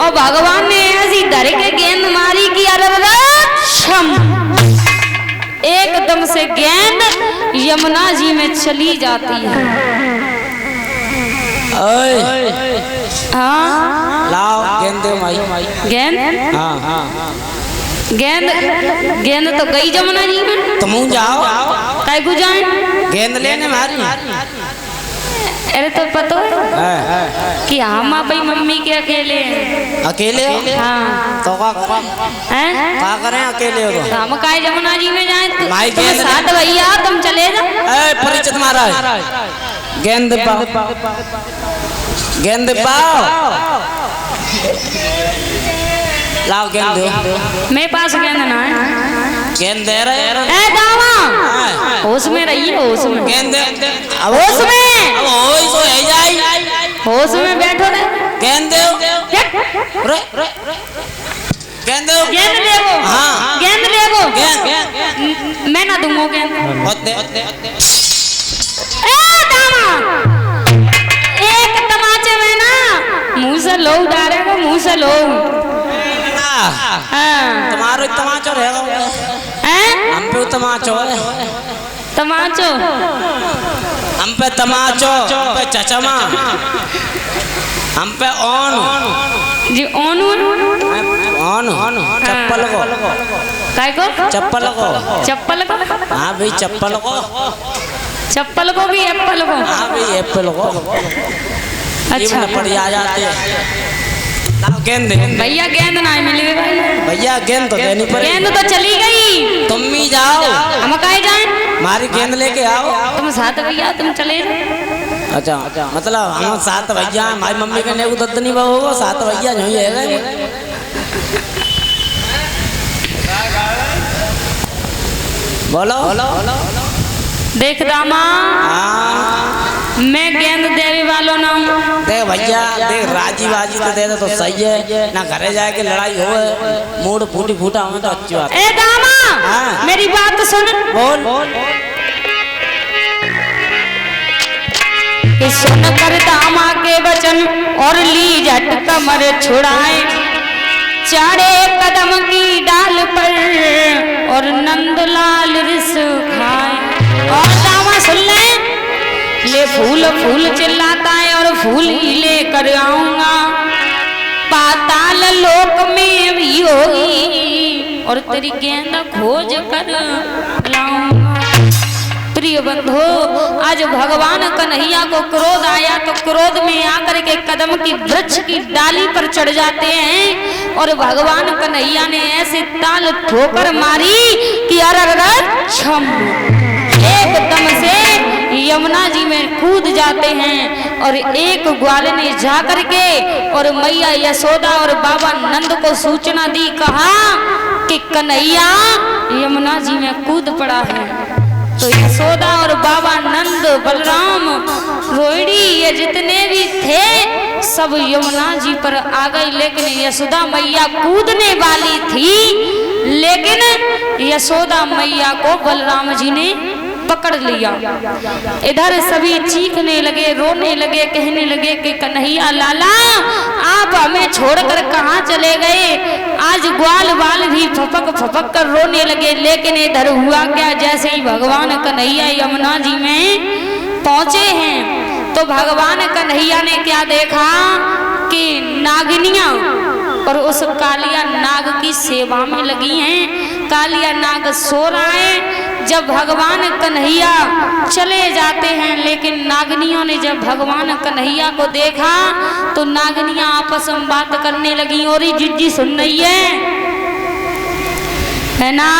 और भगवान ने ऐसी धर के गेंद मारी कि छम, एकदम से गेंद यमुना जी में चली जाती है। हाँ लाओ गेंद दे माई। गेंद हाँ हाँ गेंद गेंद तो गई यमुना जी में। तुम जाओ काय को जाए गेंद लेने मारी। अरे तो पता है कि हम भाई मम्मी के अकेले अकेले हो? हाँ तो क्या करें अकेले हो तो? हम काय यमुना जी में जाए माई तुम गेंद साथ भैया तुम चले जाओ। परिचित महाराज गेंद पाओ, गेंद पाओ, लाओ गेंद दो। मेरे पास गेंद ना है। गेंद दे रहे ए दावा होश में रहिए, होश में। गेंद होश में, अब होश तो है जाई, होश में बैठो रे। गेंद दो रे रे गेंद दो। गेंद देखो। हाँ गेंद देखो। गेंद मैं ना दूंगा गेंद। होते ए दावा एक तमाचे में ना मुंह से लो डालेगा, मुंह से लो। हाँ तुम्हारो तमाचो रहेगा। हम पे तमाचो है। तमाचो हम पे तमाचो, हम पे चचमा, हम पे ऑन जी। ऑन ऑन चप्पल को काय को चप्पल को चप्पल को। हाँ भाई चप्पल को, चप्पल को भी एप्पल को। हाँ भाई एप्पल को। अच्छा पड़ी आ जाते हैं। गेंद भैया गेंद ना मिले भाई। भैया गेंद तो देनी पड़ेगी। गेंद तो चली गई। तुम भी जाओ। हम काहे जाए? हमारी गेंद लेके आओ। तुम साथ भैया तुम चले। अच्छा मतलब हम सात भैया हमारी मम्मी के ने दर्द नहीं होगा। सात भैया नहीं है। बोलो देख दामा मैं गेंद देने वालों ना हूँ। देख भैया देख राजी बाजी तो दे दे तो सही है ना। घरे जाए के लड़ाई हो मूड फूटी फूटा हो तो अच्छी बात। ए दामा मेरी बात सुन। बोल कि सुन कर दामा के वचन और ली झट कमर छुड़ाए, चारे कदम की डाल पर और नंदलाल रिस खाए। और दामा सुन ले फूल फूल चिल्लाता है और फूल ही लेकर आऊंगा। पाताल लोक में भी होगी और तेरी गेंद खोज कर लाऊंगा। प्रिय बंधु आज भगवान कन्हैया को क्रोध आया तो क्रोध में आकर के कदम की वृक्ष की डाली पर चढ़ जाते हैं और भगवान कन्हैया ने ऐसे ताल ठोकर मारी कि अरर छम, एकदम से यमुना जी में कूद जाते हैं। और एक ग्वाल ने जाकर के और मैया यशोदा और बाबा नंद को सूचना दी, कहा कि कन्हैया यमुना जी में कूद पड़ा है। तो यशोदा और बाबा नंद बलराम रोहिणी ये जितने भी थे सब यमुना जी पर आ गए। लेकिन यशोदा मैया कूदने वाली थी, लेकिन यशोदा मैया को बलराम जी ने पकड़ लिया। इधर सभी चीखने लगे, रोने लगे, कहने लगे कि कन्हैया लाला आप हमें छोड़कर कहाँ चले गए। आज ग्वाल बाल भी फपक फपक कर रोने लगे। लेकिन इधर हुआ क्या, जैसे ही भगवान कन्हैया यमुना जी में पहुंचे हैं तो भगवान कन्हैया ने क्या देखा कि नागिनियां और उस कालिया नाग की सेवा में लगी हैं। कालिया नाग सो रहा है। जब भगवान कन्हैया चले जाते हैं, लेकिन नागनियों ने जब भगवान कन्हैया को देखा तो नागनियां आपस में बात करने लगी। और जिज्जी सुन रही है ना?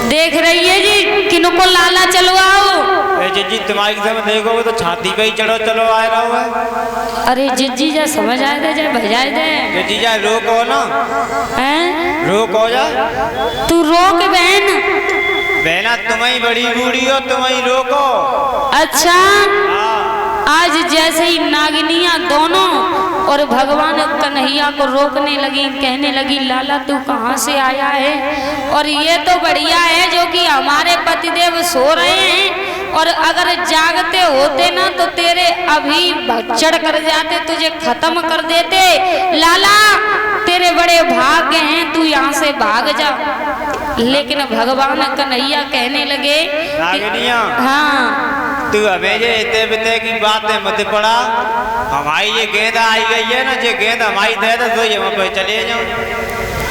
देख रही है जी किनको लाला चलवाओ। जिज्जी तुम्हारी समय देखोगे तो छाती पे ही चढ़ो चलो आए रहो है। अरे जिज्जी जा समझ आए दे, जा भजाए दे। जिज्जी जा रोको ना, हैं रोको जा। तू रोक बहन। बहना तुम्हारी बड़ी बूढ़ी हो, तुम्हारी रोको। अच्छा आज जैसे ही नागिनियां दोनों और भगवान कन्हैया को रोकने लगी, कहने लगी लाला तू कहाँ से आया है। और ये तो बढ़िया है जो कि हमारे पतिदेव सो रहे हैं और अगर जागते होते ना तो तेरे अभी भक्षण कर जाते, तुझे खत्म कर देते। लाला तेरे बड़े भाग्य हैं, तू यहाँ से भाग जा। लेकिन भगवान कन्हैया कहने लगे नागिनिया, हाँ तू हमें ये इतने बिते की बातें मत पड़ा। हमारी ये गेंद आई गई है ना, ये गेंद हमारी दे दे तो ये वहाँ पे चले जाओ।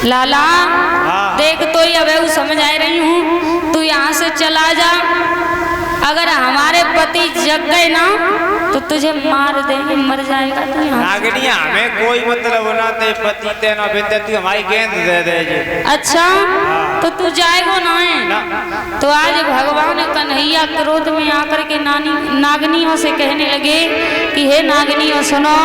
लाला हाँ। देख तो ये अब समझ आ रही हूँ, तू यहाँ से चला जा। अगर हमारे पति जग गए ना तो तुझे मार देंगे, मर जाएगा तू यहाँ। नागिनिया हमें कोई मतलब ना, ते पति ते ना बिते, तू हमारी गेंद दे दे जे। अच्छा तो तू जाएगो ना है? तो आज भगवान कन्हैया क्रोध में आकर के नागनियों से कहने लगे कि हे नागनियों सुनो,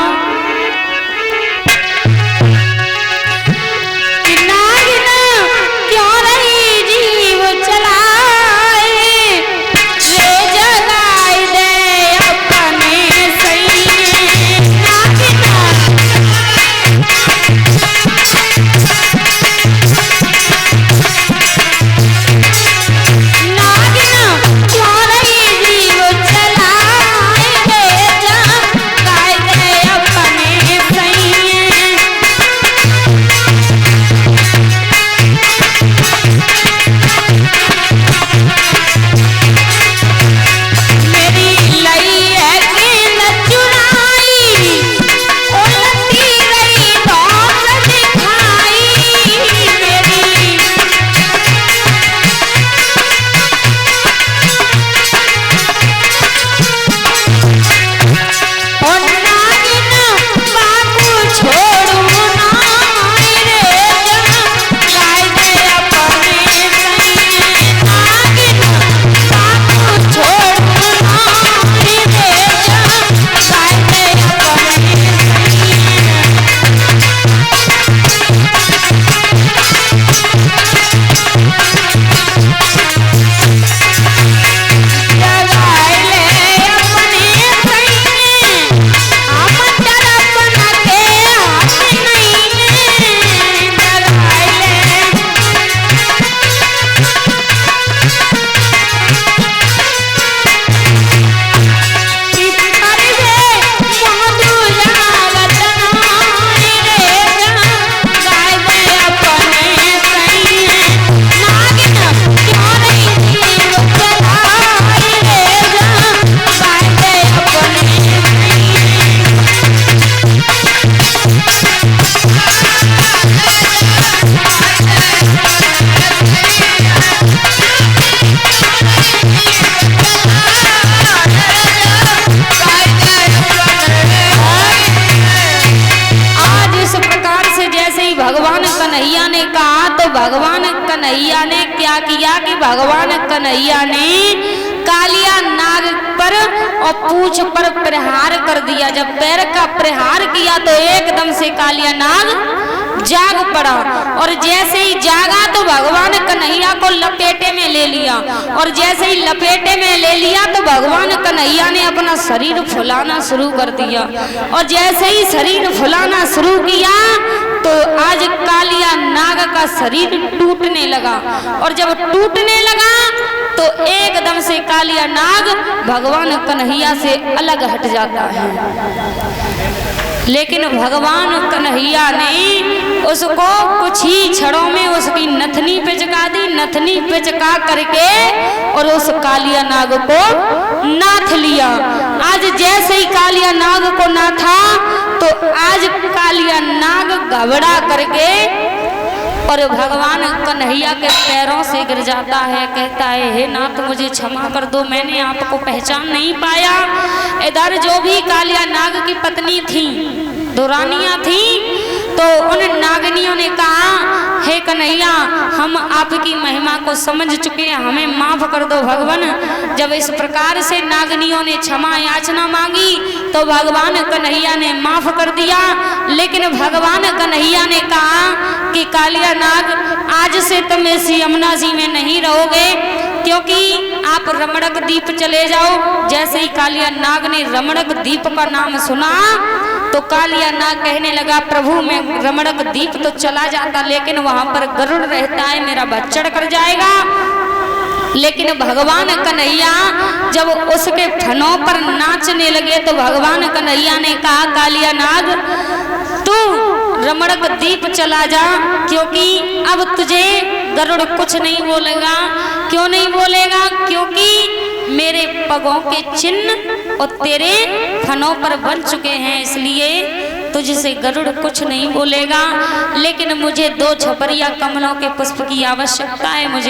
भगवान कन्हैया ने क्या किया कि भगवान कन्हैया ने कालिया नाग पर और पूंछ पर प्रहार कर दिया। जब पैर का प्रहार किया तो एकदम से कालिया नाग जाग पड़ा और जैसे ही जागा तो भगवान कन्हैया को लपेटे में ले लिया और जैसे ही लपेटे में ले लिया तो भगवान कन्हैया ने अपना शरीर फुलाना शुरू कर दिया और जैसे ही शरीर फुलाना शुरू किया तो आज कालिया नाग का शरीर टूटने लगा और जब टूटने लगा तो एकदम से कालिया नाग भगवान कन्हैया से अलग हट जाता है। लेकिन भगवान कन्हैया ने उसको कुछ ही क्षणों में उसकी नथनी पे चका दी, नथनी पे चका करके और उस कालिया नाग को नाथ लिया। आज जैसे ही कालिया नाग को नाथा तो आज कालिया नाग घबरा करके और भगवान कन्हैया के पैरों से गिर जाता है, कहता है हे नाथ मुझे क्षमा कर दो, मैंने आपको पहचान नहीं पाया। इधर जो भी कालिया नाग की पत्नी थी, दो रानियां थी, तो उन नागनियों ने कहा हे कन्हैया हम आपकी महिमा को समझ चुके हैं, हमें माफ कर दो भगवान। जब इस प्रकार से नागनियों ने क्षमा याचना मांगी तो भगवान कन्हैया ने माफ कर दिया। लेकिन भगवान कन्हैया ने कहा कि कालिया नाग आज से तुम इस यमुना जी में नहीं रहोगे क्योंकि आप रमणक द्वीप चले जाओ। जैसे ही कालिया नाग ने रमणक द्वीप का नाम सुना तो कालिया नाग कहने लगा प्रभु मैं रमणक द्वीप तो चला जाता लेकिन वहां पर गरुड़ रहता है, मेरा बच्चड़ कर जाएगा। लेकिन भगवान कन्हैया जब उसके फनों पर नाचने लगे तो भगवान कन्हैया ने कहा कालिया नाग तू रमणक दीप चला जा, क्योंकि अब तुझे गरुड़ कुछ नहीं बोलेगा। क्यों नहीं बोलेगा? क्योंकि मेरे पगों के चिन्ह और तेरे फनों पर बन चुके हैं, इसलिए तुझसे गरुड़ कुछ नहीं बोलेगा। लेकिन मुझे 2 छपरिया कमलों के पुष्प की आवश्यकता है, मुझे